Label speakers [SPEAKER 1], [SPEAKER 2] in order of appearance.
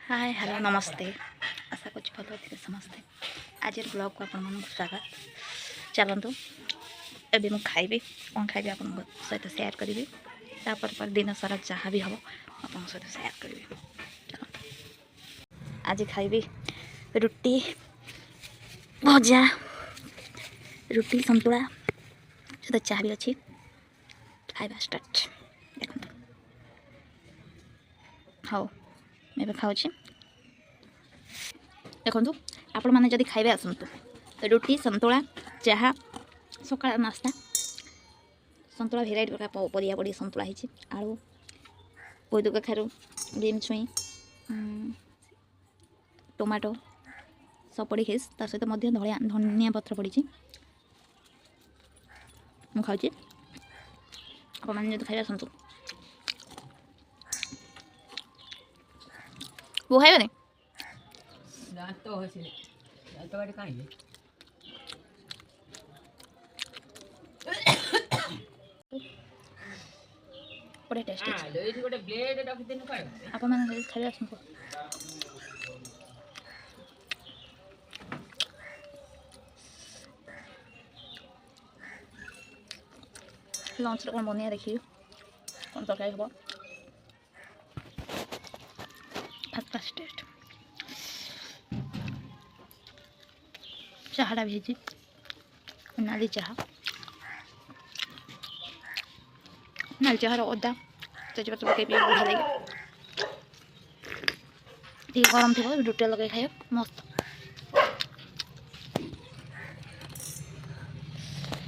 [SPEAKER 1] Hi hello नमस्ते। आशा कुछ भल थे समस्ते। आज ब्लॉग को आपण स्वागत। चलतु एबे मु खाइबी कौन खाइबी आप सहित सेयार करी पर दिन सारा जहाँ भी हम आप सहित सेयार करी। आज खाइबी रुटी भजा रुटी संतुला सहित चाह भी अच्छी खाइबा स्टार्ट। देखो हाँ मैं खाऊँ देखो आपण मैंने जदि खाइबे आसतु रुटी संतुला चाह सकाळ नास्ता संतुला भेराइट प्रकार परिया पड़ी संतुला होती आलू बोईदु कखारू बीम छुई टमाटो सब पड़ी खेस तार सहित धनिया पत्र पड़ी मुझे आप खाइबे आसतु वो खाइबे नहीं बड़े टेस्ट आप खाइबे आसतु। लंच कौन बनिया देखिए कौन तरकारी हम फास्ट टेस्ट चाहटा भी नाली चाह नाली चाह अदा तेजपत्र पकड़ बढ़िया लगे गरम थी रुटी लगे खाइए मस्त।